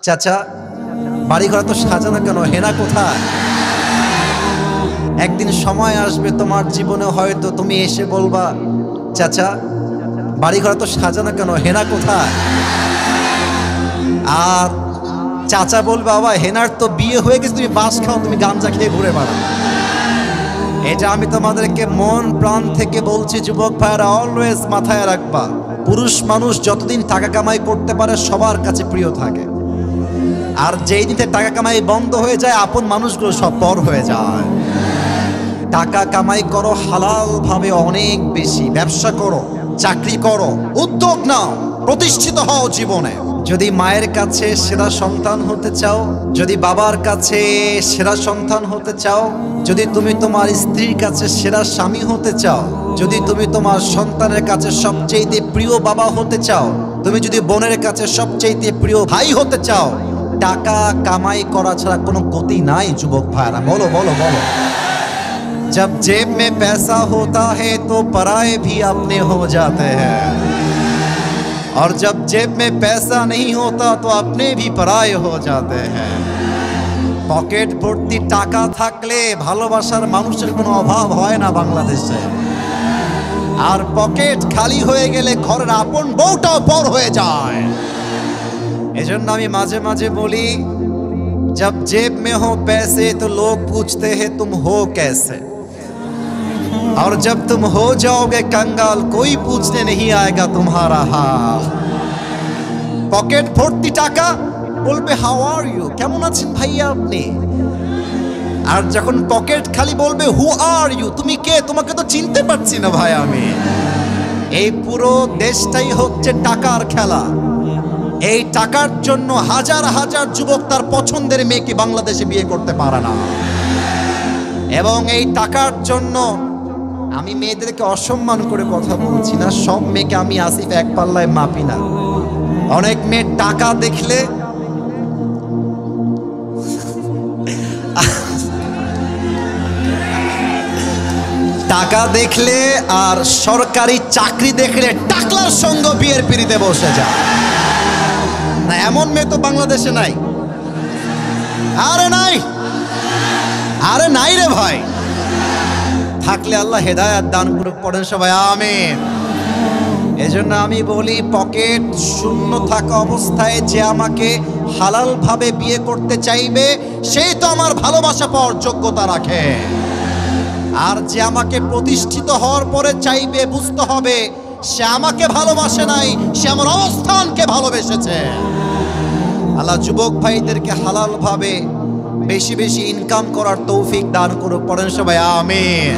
চাচা, বাড়িঘর তো সাজানো কেন, হেনা কোথায়? একদিন সময় আসবে তোমার জীবনে, হয়তো তুমি এসে বলবা, চাচা বাড়িঘর তো সাজানো কেন, হেনা কোথায়? আর চাচা বলবে, বাবা হেনার তো বিয়ে হয়ে গেছে, তুমি বাস খাও, তুমি গাঞ্জা খেয়ে ঘুরে বেড়াও। এটা আমি তোমাদেরকে মন প্রাণ থেকে বলছি, যুবক ভাইরা অলওয়েজ মাথায় রাখবা, পুরুষ মানুষ যতদিন টাকা কামাই করতে পারে সবার কাছে প্রিয় থাকে, আর যেই দিনে টাকা কামাই বন্ধ হয়ে যায় আপন মানুষগুলো সব পর হয়ে যায়। টাকা কামাই করো হালাল ভাবে, অনেক বেশি ব্যবসা করো, চাকরি করো, উদ্যোগ নাও, প্রতিষ্ঠিত হও জীবনে। যদি মায়ের কাছে সেরা সন্তান হতে চাও, যদি বাবার কাছে সেরা সন্তান হতে চাও, যদি তুমি তোমার স্ত্রীর কাছে সেরা স্বামী হতে চাও, যদি তুমি তোমার সন্তানের কাছে সবচেয়ে প্রিয় বাবা হতে চাও, তুমি যদি বোনের কাছে সবচেয়ে প্রিয় ভাই হতে চাও, টাকা কামাই করা ছাড়া কোনো গতি নাই যুবক ভাইরা। বলো বলো বলো। जब जेब में पैसा होता है तो पराए भी अपने हो जाते हैं, और जब जेब में पैसा नहीं होता तो अपने भी पराए हो जाते हैं। পকেট ভর্তি টাকা থাকলে ভালোবাসার মানুষের কোনো অভাব হয় না বাংলাদেশে, আর পকেট খালি হয়ে গেলে ঘরের আপন বউটাও পর হয়ে যায়। এজন্য আমি মাঝে মাঝে বলি, जब जेब में हो पैसे तो लोग पूछते हैं तुम हो कैसे, और जब तुम हो जाओगे कंगाल कोई पूछने नहीं आएगा तुम्हारा हाल। पॉकेट भर्ती टाका बोलबे हाउ आर यू, কেমন আছেন ভাইয়া আপনি, আর যখন পকেট খালি বলবে হু আর ইউ, তুমি কে, তোমাকে তো চিনতে পারছি না ভাই আমি। এই পুরো দেশটাই হচ্ছে টাকার খেলা। এই টাকার জন্য হাজার হাজার যুবক তার পছন্দের মেয়েকে বাংলাদেশে বিয়ে করতে পারে না, এবং এই টাকার জন্য আমি মেয়েদেরকে অসম্মান করে কথা বলছি না, সব মেয়েকে আমি আসিফ এক পাল্লায় মাপি না। অনেক মেয়ে টাকা দেখলে টাকা দেখলে আর সরকারি চাকরি দেখলে টাকলার সঙ্গ বিয়ের পিড়িতে বসে যায় না, এমন মেয়ে তো বাংলাদেশে নাই। আরে নাই, আরে নাই রে ভাই। থাকলে আল্লাহ হেদায়েত দান করুক, পড়েন সবাই আমিন। এজন্য আমি বলি, পকেট শূন্য থাকা অবস্থায় যে আমাকে হালাল ভাবে বিয়ে করতে চাইবে সেই তো আমার ভালোবাসা পাওয়ার যোগ্যতা রাখে, আর যে আমাকে প্রতিষ্ঠিত হওয়ার পরে চাইবে, বুঝতে হবে সে আমাকে ভালোবাসে নাই, সে আমার অবস্থানকে ভালোবেসেছে। আল্লাহ যুবক ভাইদেরকে হালাল ভাবে বেশি বেশি ইনকাম করার তৌফিক দান করুক, পড়েন সবাই আমিন।